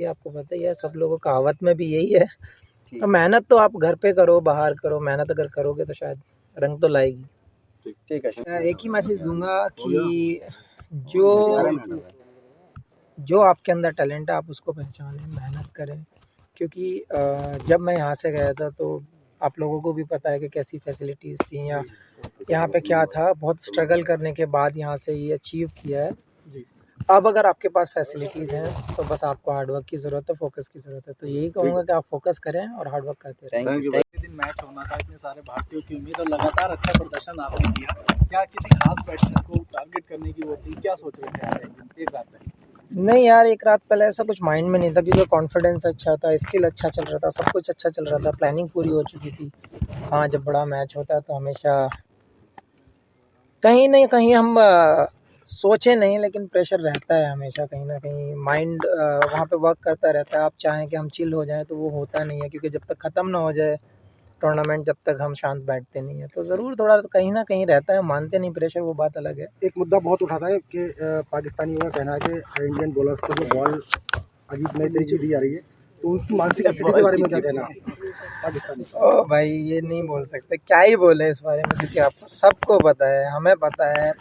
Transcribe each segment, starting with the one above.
ये आपको पता ही है, सब लोगों का कहावत में भी यही है। तो मेहनत तो आप घर पे करो, बाहर करो, मेहनत अगर करोगे तो शायद रंग तो लाएगी। ठीक है। एक ही मैसेज दूंगा कि जो जो आपके अंदर टैलेंट है आप उसको पहचानें, मेहनत करें। क्योंकि जब मैं यहाँ से गया था तो आप लोगों को भी पता है कि कैसी फैसिलिटीज़ थी या यहाँ पे क्या था। बहुत स्ट्रगल करने के बाद यहाँ से ये अचीव किया है। अब अगर आपके पास फैसिलिटीज़ हैं तो बस आपको हार्डवर्क की ज़रूरत है, फोकस की ज़रूरत है। तो यही कहूँगा कि आप फोकस करें और हार्डवर्क करते रहें। Thank you. दिन मैच होना था, इतने सारे भारतीयों की उम्मीद और लगातार अच्छा प्रदर्शन आपने किया। क्या किसी खास बैट्समैन को टारगेट करने की वो थी, क्या सोच रहे थे आप एक रात पहले? नहीं यार, एक रात पहले ऐसा कुछ माइंड में नहीं था, क्योंकि कॉन्फिडेंस अच्छा था, स्किल अच्छा चल रहा था, सब कुछ अच्छा चल रहा था, प्लानिंग पूरी हो चुकी थी। हाँ, जब बड़ा मैच होता है तो हमेशा कहीं न कहीं हम सोचे नहीं, लेकिन प्रेशर रहता है हमेशा, कहीं न कहीं माइंड वहाँ पे वर्क करता रहता है। आप चाहें कि हम चिल हो जाएँ तो वो होता नहीं है, क्योंकि जब तक ख़त्म ना हो जाए टूर्नामेंट, जब तक हम शांत बैठते नहीं हैं। तो ज़रूर थोड़ा तो कहीं न कहीं रहता है, मानते नहीं प्रेशर, वो बात अलग है। एक मुद्दा बहुत उठाता है कि पाकिस्तानियों का कहना है कि इंडियन बॉलर्स को जो बॉल अजीब नई तरीके दी जा रही है, तो उनकी मानसिक स्थिति के बारे में क्या कहना है पाकिस्तानी? ओ भाई, ये नहीं बोल सकते, क्या ही बोले इस बारे में, क्योंकि आपको सबको पता है, हमें पता है।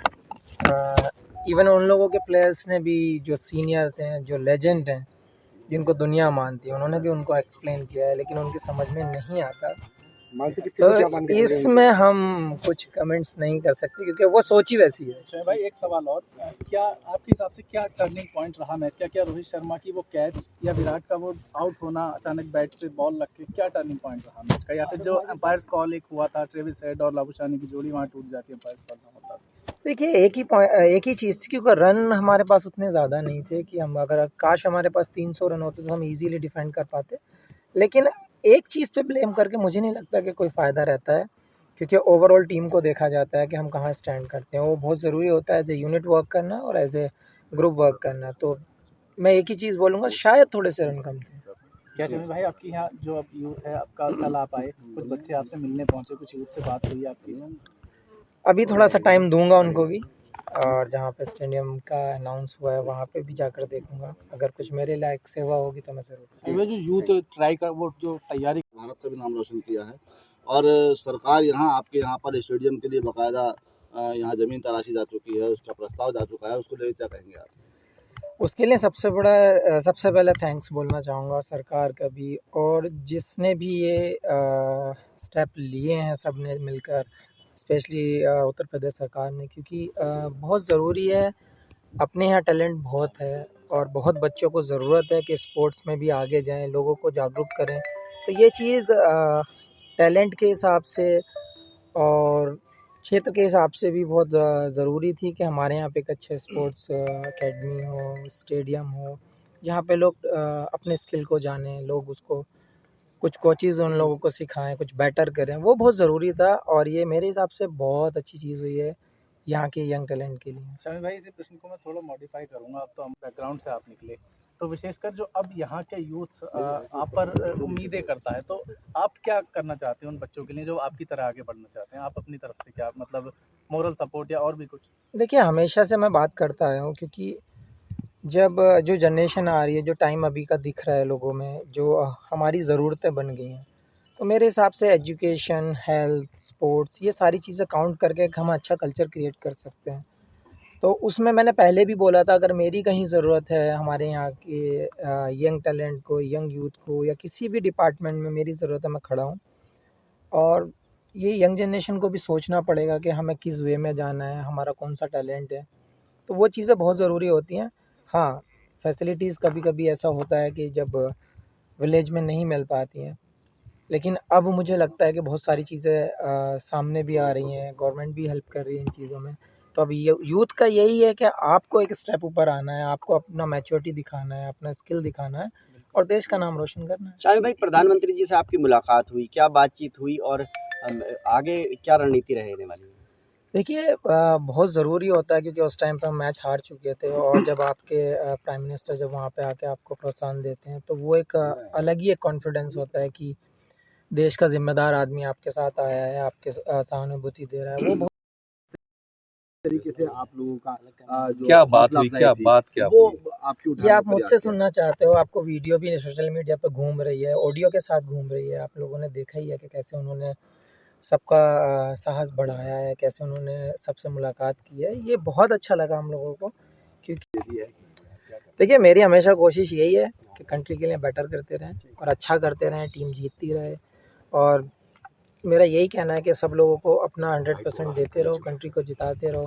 इवन उन लोगों के प्लेयर्स ने भी, जो सीनियर्स हैं, जो लेजेंड हैं, जिनको दुनिया मानती है, उन्होंने भी उनको एक्सप्लेन किया है, लेकिन उनकी समझ में नहीं आता। मानसिक स्थिति क्या मान तो के चल रही है इसमें हम कुछ कमेंट्स नहीं कर सकते, क्योंकि वो सोच ही वैसी है। शोएब भाई, एक सवाल और, क्या आपके हिसाब से क्या टर्निंग पॉइंट रहा मैच का? क्या रोहित शर्मा की वो कैच या विराट का वो आउट होना अचानक बैट से बॉल लग के, क्या टर्निंग पॉइंट रहा मैच का? या फिर जो एम्पायर्स कॉल एक हुआ था, ट्रेविस हेड और लाबुशानी की जोड़ी वहाँ टूट जाती है, एम्पायर्स कॉल ना होता? देखिए, एक ही चीज़ थी, क्योंकि रन हमारे पास उतने ज़्यादा नहीं थे कि हम, अगर काश हमारे पास 300 रन होते तो हम इजीली डिफेंड कर पाते। लेकिन एक चीज़ पे ब्लेम करके मुझे नहीं लगता कि कोई फ़ायदा रहता है, क्योंकि ओवरऑल टीम को देखा जाता है कि हम कहाँ स्टैंड करते हैं। वो बहुत ज़रूरी होता है, एज ए यूनिट वर्क करना और एज ए ग्रुप वर्क करना। तो मैं एक ही चीज़ बोलूँगा, शायद थोड़े से रन कम थे। क्या शमी भाई, आपकी यहाँ जो अब यूथ है आपका, कल आप आए, कुछ बच्चे आपसे मिलने पहुँचे, कुछ यूथ से बात हुई आपकी? अभी थोड़ा सा टाइम दूंगा उनको भी, और जहाँ पे स्टेडियम का अनाउंस हुआ है वहाँ पे भी जाकर देखूंगा। अगर कुछ मेरे लायक सेवा होगी तो मैं ज़रूर। जो यूथ ट्राई कर, वो जो तैयारी, भारत से भी नाम रोशन किया है, और सरकार यहाँ आपके यहाँ पर स्टेडियम के लिए बाकायदा यहाँ ज़मीन तराशी जा चुकी है, उसका प्रस्ताव जा चुका है, उसको लेकर क्या कहेंगे आप? उसके लिए सबसे पहले थैंक्स बोलना चाहूँगा सरकार का भी, और जिसने भी ये स्टेप लिए हैं, सब ने मिलकर, स्पेशली उत्तर प्रदेश सरकार ने, क्योंकि बहुत ज़रूरी है। अपने यहाँ टैलेंट बहुत है और बहुत बच्चों को ज़रूरत है कि स्पोर्ट्स में भी आगे जाएं, लोगों को जागरूक करें। तो ये चीज़ टैलेंट के हिसाब से और क्षेत्र के हिसाब से भी बहुत ज़रूरी थी कि हमारे यहाँ पे एक अच्छे स्पोर्ट्स एकेडमी हो, स्टेडियम हो, जहाँ पे लोग अपने स्किल को जानें, लोग उसको, कुछ कोचेज़ उन लोगों को सिखाएं, कुछ बेटर करें। वो बहुत ज़रूरी था, और ये मेरे हिसाब से बहुत अच्छी चीज़ हुई है यहाँ के यंग टैलेंट के लिए। शमी भाई, इसी प्रश्न को मैं थोड़ा मॉडिफाई करूंगा। अब तो हम बैकग्राउंड से आप निकले, तो विशेषकर जो अब यहाँ के यूथ आप पर उम्मीदें करता है, तो आप क्या करना चाहते हैं उन बच्चों के लिए जो आपकी तरह आगे बढ़ना चाहते हैं? आप अपनी तरफ से क्या, मतलब मोरल सपोर्ट या और भी कुछ? देखिए, हमेशा से मैं बात करता आया हूँ, क्योंकि जब जो जनरेशन आ रही है, जो टाइम अभी का दिख रहा है लोगों में, जो हमारी ज़रूरतें बन गई हैं, तो मेरे हिसाब से एजुकेशन, हेल्थ, स्पोर्ट्स, ये सारी चीज़ें काउंट करके एक हम अच्छा कल्चर क्रिएट कर सकते हैं। तो उसमें मैंने पहले भी बोला था, अगर मेरी कहीं ज़रूरत है हमारे यहाँ के यंग टैलेंट को, यंग यूथ को, या किसी भी डिपार्टमेंट में मेरी ज़रूरत है, मैं खड़ा हूँ। और ये यंग जनरेशन को भी सोचना पड़ेगा कि हमें किस वे में जाना है, हमारा कौन सा टैलेंट है। तो वो चीज़ें बहुत ज़रूरी होती हैं। हाँ, फैसिलिटीज़ कभी-कभी ऐसा होता है कि जब विलेज में नहीं मिल पाती हैं, लेकिन अब मुझे लगता है कि बहुत सारी चीज़ें सामने भी आ रही हैं, गवर्नमेंट भी हेल्प कर रही है इन चीज़ों में। तो अब ये यूथ का यही है कि आपको एक स्टेप ऊपर आना है, आपको अपना मैच्योरिटी दिखाना है, अपना स्किल दिखाना है और देश का नाम रोशन करना है। शामी भाई, प्रधानमंत्री जी से आपकी मुलाकात हुई, क्या बातचीत हुई और आगे क्या रणनीति रहने वाली है? देखिए, बहुत ज़रूरी होता है, क्योंकि उस टाइम पे हम मैच हार चुके थे, और जब आपके प्राइम मिनिस्टर जब वहाँ पे आके आपको प्रोत्साहन देते हैं, तो वो एक अलग ही एक कॉन्फिडेंस होता है कि देश का ज़िम्मेदार आदमी आपके साथ आया है, आपके सहानुभूति दे रहा है। वो बहुत तरीके से आप लोगों का जो क्या बात हौसला हुई, अफजाई क्या थी, बात क्या वो हुई? आपकी ये उठाने आप का मुझसे प्रयास किया। सुनना चाहते हो, आपको वीडियो भी सोशल मीडिया पे घूम रही है, ऑडियो के साथ घूम रही है, आप लोगों ने देखा ही है कि कैसे उन्होंने सबका साहस बढ़ाया है, कैसे उन्होंने सबसे मुलाकात की है। ये बहुत अच्छा लगा हम लोगों को, क्योंकि देखिए मेरी हमेशा कोशिश यही है कि कंट्री के लिए बेटर करते रहें और अच्छा करते रहें, टीम जीतती रहे। और मेरा यही कहना है कि सब लोगों को अपना 100% देते रहो, कंट्री को जिताते रहो।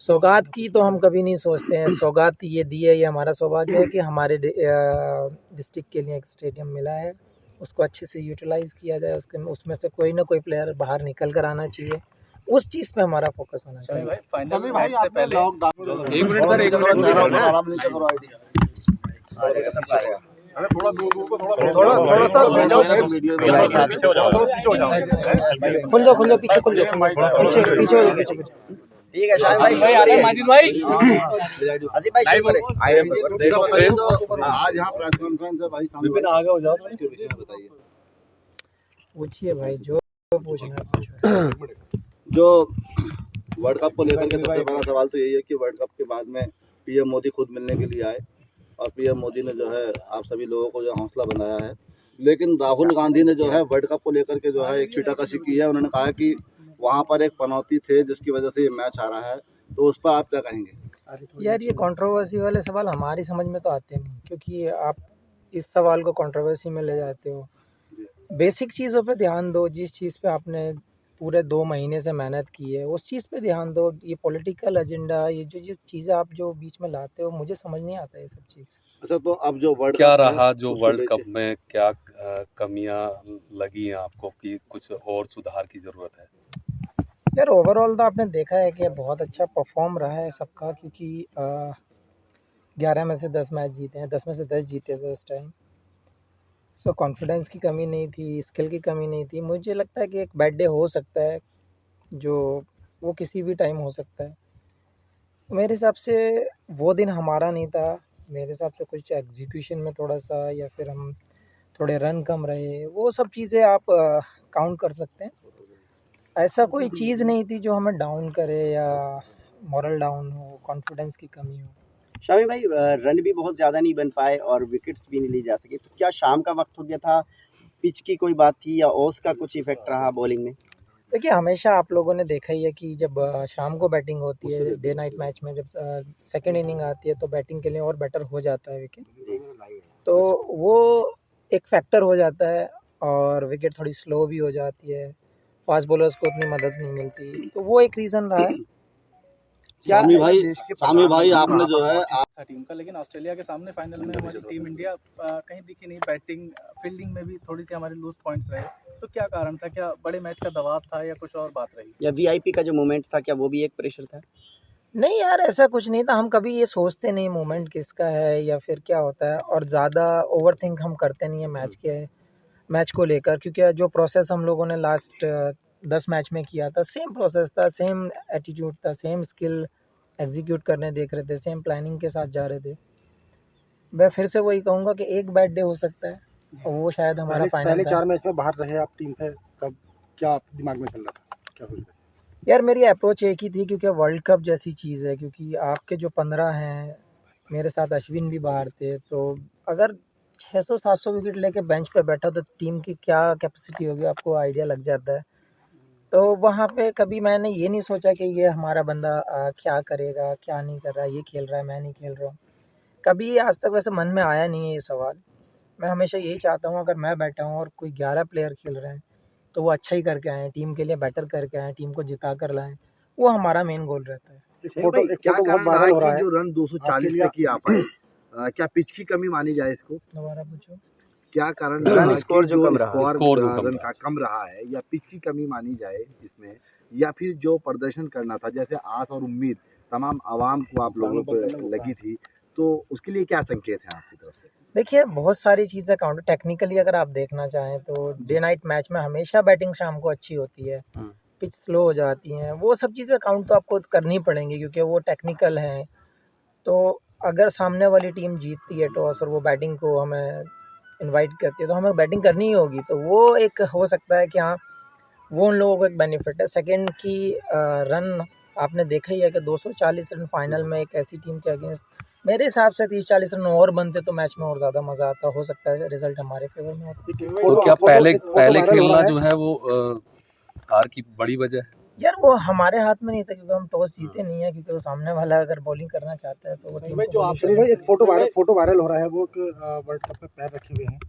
सौगात की तो हम कभी नहीं सोचते हैं, सौगात ये दी है, ये हमारा सौभाग्य है कि हमारे डिस्ट्रिक्ट के लिए एक स्टेडियम मिला है, उसको अच्छे से यूटिलाइज़ किया जाए, उसमें से कोई ना कोई प्लेयर बाहर निकल कर आना चाहिए, उस चीज़ पे हमारा फोकस होना शमी चाहिए। भाई फाइनल मैच से पहले एक मिनट सर, एक मिनट। आराम नीचे करो आईडी। अरे थोड़ा दूर दूर को थोड़ा सा ले जाओ, खुल जाओ, पीछे खुल जाओ, पीछे हो जाओ। ठीक है शाहिद भाई, आदम माजिद भाई, आसिफ भाई शुरू करें। देखो बताइए, तो आज यहाँ प्रेस कॉन्फ्रेंस है भाई, सामने विपिन आगे हो जाओ। इसके विषय में बताइए। पूछिए भाई, जो पूछना है पूछो। जो वर्ल्ड कप को लेकर के सबसे बड़ा सवाल तो यही है कि वर्ल्ड कप के बाद में पीएम मोदी खुद मिलने के लिए आए और पीएम मोदी ने जो है आप सभी लोगों को जो हौसला बनाया है, लेकिन राहुल गांधी ने जो है वर्ल्ड कप को लेकर के जो है एक छीटाकशी की है। उन्होंने कहा कि वहाँ पर एक पनौती थे जिसकी वजह से ये मैच आ रहा है, तो उस पर आप क्या कहेंगे? यार ये कंट्रोवर्सी वाले सवाल हमारी समझ में तो आते नहीं, क्योंकि आप इस सवाल को कंट्रोवर्सी में ले जाते हो। बेसिक चीज़ों पे ध्यान दो, जिस चीज़ पे आपने पूरे 2 महीने से मेहनत की है उस चीज़ पे ध्यान दो। ये पॉलिटिकल एजेंडा, ये जो चीज़ें आप जो बीच में लाते हो, मुझे समझ नहीं आता ये सब चीज़। अच्छा, तो अब जो वर्ल्ड क्या कप है, रहा जो उसको वर्ल्ड लेके- कप में, क्या कमियां लगी हैं आपको कि कुछ और सुधार की जरूरत है? यार ओवरऑल तो आपने देखा है कि बहुत अच्छा परफॉर्म रहा है सबका, क्योंकि 11 में से 10 मैच जीते हैं, 10 में से 10 जीते थे उस टाइम। सो कॉन्फिडेंस की कमी नहीं थी, स्किल की कमी नहीं थी। मुझे लगता है कि एक बैड डे हो सकता है, जो वो किसी भी टाइम हो सकता है। मेरे हिसाब से वो दिन हमारा नहीं था। मेरे हिसाब से कुछ एग्जीक्यूशन में थोड़ा सा, या फिर हम थोड़े रन कम रहे, वो सब चीज़ें आप काउंट कर सकते हैं। ऐसा कोई चीज़ नहीं थी जो हमें डाउन करे या मॉरल डाउन हो, कॉन्फिडेंस की कमी हो। शामी भाई, रन भी बहुत ज़्यादा नहीं बन पाए और विकेट्स भी नहीं ली जा सकी, तो क्या शाम का वक्त हो गया था, पिच की कोई बात थी या ओस का कुछ इफेक्ट रहा बॉलिंग में? देखिए हमेशा आप लोगों ने देखा ही है कि जब शाम को बैटिंग होती है, डे नाइट मैच में जब सेकेंड इनिंग आती है, तो बैटिंग के लिए और बेटर हो जाता है विकेट, तो वो एक फैक्टर हो जाता है और विकेट थोड़ी स्लो भी हो जाती है, फास्ट बॉलर्स को उतनी मदद नहीं मिलती, तो वो एक रीज़न रहा है। शामी भाई आपने जो है था टीम का, लेकिन ऑस्ट्रेलिया के सामने फाइनल में हमारी टीम इंडिया कहीं दिखी नहीं। बैटिंग फील्डिंग में भी थोड़ी सी हमारी लूज पॉइंट्स रहे, तो क्या कारण था? क्या बड़े मैच का दबाव था या कुछ और बात रही? या वीआईपी का जो मोमेंट था, क्या वो भी एक प्रेशर था? नहीं यार, ऐसा कुछ नहीं था। हम कभी ये सोचते नहीं मोमेंट किसका है या फिर क्या होता है, और ज़्यादा ओवर थिंक हम करते नहीं है मैच को लेकर, क्योंकि जो प्रोसेस हम लोगों ने लास्ट 10 मैच में किया था, सेम प्रोसेस था, सेम एटीट्यूड था, सेम स्किल एग्जीक्यूट करने देख रहे थे, सेम प्लानिंग के साथ जा रहे थे। मैं फिर से वही कहूँगा कि एक बैड डे हो सकता है और वो शायद हमारा फाइनल पहले था। 4 मैच में बाहर रहे आप टीम से, तब क्या दिमाग में चल रहा था, क्या सोच रहे थे? यार मेरी अप्रोच एक ही थी, क्योंकि वर्ल्ड कप जैसी चीज़ है, क्योंकि आपके जो 15 हैं, मेरे साथ अश्विन भी बाहर थे, तो अगर 600-700 विकेट लेके बेंच पे बैठा तो टीम की क्या कैपेसिटी होगी आपको आइडिया लग जाता है। तो वहाँ पे कभी मैंने ये नहीं सोचा कि ये हमारा बंदा क्या करेगा, क्या नहीं कर रहा है, ये खेल रहा है, मैं नहीं खेल रहा हूँ। कभी आज तक वैसे मन में आया नहीं है ये सवाल। मैं हमेशा यही चाहता हूँ, अगर मैं बैठा हूँ और कोई 11 प्लेयर खेल रहे हैं, तो वो अच्छा ही करके आएँ, टीम के लिए बेटर करके आएँ, टीम को जिता कर लाएँ। वो हमारा मेन गोल रहता है। क्या बहुत कारण वायरल हो रहा रहा है है कि जो रन 240 तक ही आ पाए? क्या पिच की कमी मानी जाए इसको? दोबारा पूछो। क्या कारण रन रहा कि स्कोर जो कम रहा, स्कोर जो कम रन रहा। का कम रहा है, या पिच की कमी मानी जाए इसमें, या फिर जो प्रदर्शन करना था, जैसे आस और उम्मीद तमाम आवाम को आप लोगों को लगी थी, तो उसके लिए क्या संकेत है आपकी तरफ से? देखिए बहुत सारी चीज़ें काउंट टेक्निकली अगर आप देखना चाहें तो डे नाइट मैच में हमेशा बैटिंग शाम को अच्छी होती है, पिच स्लो हो जाती हैं, वो सब चीज़ें काउंट तो आपको करनी पड़ेंगी, क्योंकि वो टेक्निकल हैं। तो अगर सामने वाली टीम जीतती है टॉस और वो बैटिंग को हमें इनवाइट करती है, तो हमें बैटिंग करनी ही होगी, तो वो एक हो सकता है कि हाँ, वो उन लोगों को एक बेनिफिट है। सेकंड की रन आपने देखा ही है कि 240 रन फाइनल में एक ऐसी टीम के अगेंस्ट, मेरे हिसाब से 30-40 रन और बनते तो मैच में और ज़्यादा मज़ा आता। हो सकता है रिजल्ट हमारे फेवर में होता। तो क्या पहले खेलना जो है वो हार की बड़ी वजह है? यार वो हमारे हाथ में नहीं था, क्योंकि हम टॉस जीते नहीं है, क्योंकि वो सामने वाला अगर बॉलिंग करना चाहता है तो वो टीम को भाई एक फोटो वायरल हो रहा है, वो वर्ल्ड कप पे पैर रखे हुए हैं।